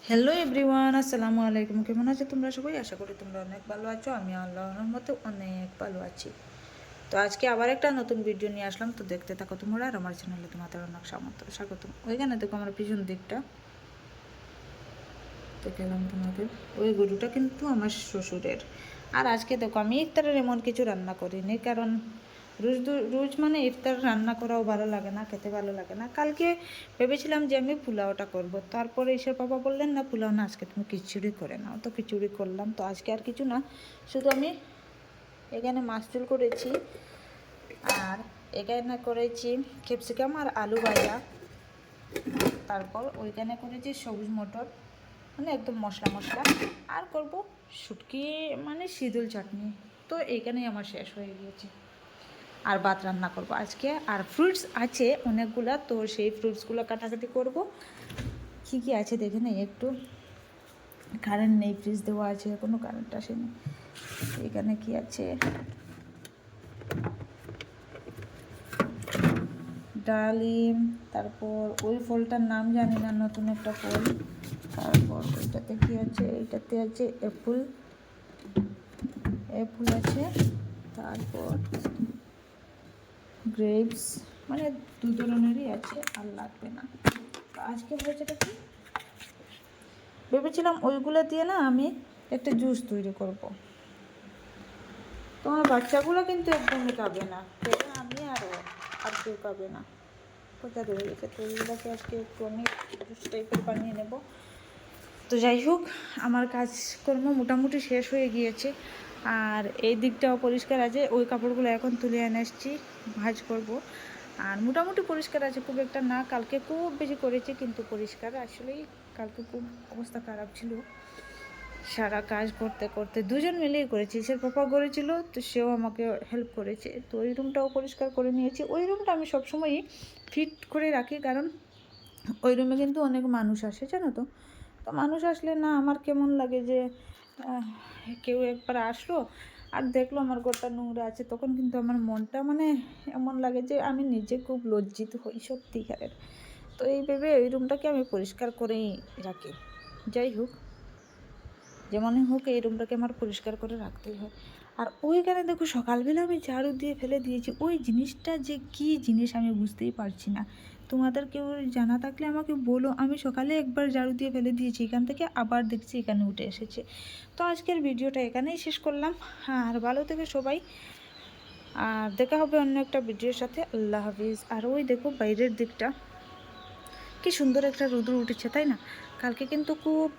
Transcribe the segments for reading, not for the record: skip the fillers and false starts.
Hello everyone, আসসালামু আলাইকুম। কেমন আছো তোমরা সবাই? আশা করি তোমরা অনেক ভালো আছো। আমি আল্লাহর রহমতে অনেক ভালো আছি। তো আজকে আবার একটা নতুন ভিডিও নিয়ে আসলাম। তো দেখতে থাকো তোমরা, আর আমার চ্যানেলে তোমাদের অনেক স্বাগত। ওইখানে দেখো আমার পিছন দিকটা দেখালাম তোমাদের। ওই গরুটা কিন্তু আমার শ্বশুরের। আর আজকে দেখো আমি ইফতারের এমন কিছু রান্না করিনি, কারণ রোজ মানে ইফতার রান্না করাও ভালো লাগে না, খেতে ভালো লাগে না। কালকে ভেবেছিলাম যে আমি পোলাওটা করব, তারপরে এসে বাবা বললেন না পোলাও না, আজকে তুমি খিচুড়ি করে নাও। তো খিচুড়ি করলাম। তো আজকে আর কিছু না, শুধু আমি এখানে মাছ ঝোল করেছি, আর এখানে করেছি ক্যাপসিকাম আর আলু ভাজা, তারপর ওইখানে করেছি সবুজ মটর, মানে একদম মশলা মশলা, আর করব শুটকি মানে শীতল চাটনি। তো এইখানেই আমার শেষ হয়ে গিয়েছে। আর ভাত রান্না করব আজকে, আর ফ্রুটস আছে অনেকগুলা, তো সেই ফ্রুটসগুলো কাটাকাটি করব। কী কী আছে দেখে নেই একটু। কারেন্ট নেই, ফ্রিজ দেওয়া আছে, কোনো কারেন্ট আসেনি। এখানে কি আছে, ডালিম, তারপর ওই ফলটার নাম জানি না, নতুন একটা ফল। তারপর ওইটাতে কি আছে, এইটাতে আছে অ্যাপল আছে, তারপর গ্রেপস, মানে দু ধরনেরই আছে, আর লাগবে না। তো আজকে হয়েছেটা কি, ভেবেছিলাম ওইগুলো দিয়ে না আমি একটা জুস তৈরি করব। তো আমার বাচ্চাগুলো কিন্তু একদমই খাবে না, সেটা আমি আর কেউ খাবে না, কোথা ধরে গেছে। তো ওইগুলোকে আজকে একটু আমি জুস টাইপের বানিয়ে নেব। তো যাই হোক, আমার কাজকর্ম মোটামুটি শেষ হয়ে গিয়েছে, আর এই দিকটাও পরিষ্কার আছে। ওই কাপড়গুলো এখন তুলে এনে এসেছি, ভাঁজ করব। আর মোটামুটি পরিষ্কার আছে, খুব একটা না। কালকে খুব বেশি করেছি, কিন্তু পরিষ্কার আসলেই কালকে খুব অবস্থা খারাপ ছিল। সারা কাজ করতে করতে দুজন মিলেই করেছি। সে পাপা করেছিল, তো সেও আমাকে হেল্প করেছে। তো ওই রুমটাও পরিষ্কার করে নিয়েছি। ওই রুমটা আমি সবসময়ই ফিট করে রাখি, কারণ ওই রুমে কিন্তু অনেক মানুষ আসে, জানো তো। তো মানুষ আসলে না আমার কেমন লাগে যে কেউ একবার আসলো আর দেখলো আমার ঘরটা নোংরা আছে, তখন কিন্তু আমার মনটা মানে এমন লাগে যে আমি নিজে খুব লজ্জিত হই সত্যিকারের। তো এই ভেবে ওই রুমটাকে আমি পরিষ্কার করেই রাখি। যাই হোক, যেমনই হোক এই রুমটাকে আমার পরিষ্কার করে রাখতেই হয়। আর ওইখানে দেখো সকালবেলা আমি ঝাড়ু দিয়ে ফেলে দিয়েছি, ওই জিনিসটা যে কী জিনিস আমি বুঝতেই পারছি না। তোমাদের কেউ জানা থাকলে আমাকে বলো। আমি সকালে একবার ঝাড়ু দিয়ে ফেলে দিয়েছি, এখান থেকে আবার দেখছি এখানে উঠে এসেছে। তো আজকের ভিডিওটা এখানেই শেষ করলাম। আর ভালো থেকে সবাই, আর দেখা হবে অন্য একটা ভিডিওর সাথে। আল্লাহ হাফিজ। আর ওই দেখো বাইরের দিকটা কি সুন্দর একটা রোদ উঠেছে, তাই না? কালকে কিন্তু খুব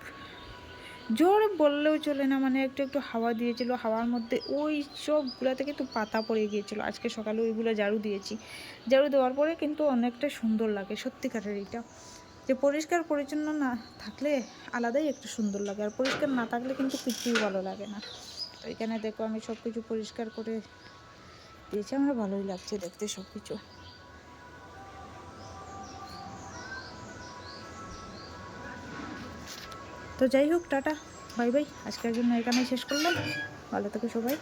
জোর বললেও চলে না, মানে একটু একটু হাওয়া দিয়েছিল, হাওয়ার মধ্যে ওই সবগুলোতে কিন্তু পাতা পড়ে গিয়েছিল। আজকে সকালে ওইগুলো ঝাড়ু দিয়েছি, ঝাড়ু দেওয়ার পরে কিন্তু অনেকটা সুন্দর লাগে সত্যিকারের। এটা যে পরিষ্কার পরিচ্ছন্ন না থাকলে আলাদাই একটু সুন্দর লাগে, আর পরিষ্কার না থাকলে কিন্তু কিছুই ভালো লাগে না। তো এখানে দেখো আমি সব কিছু পরিষ্কার করে দিয়েছি, আমার ভালোই লাগছে দেখতে সব কিছু। তো যাই হোক, টাটা, বাই বাই। আজকের জন্য এখানেই শেষ করলাম। ভালো থেকো সবাই।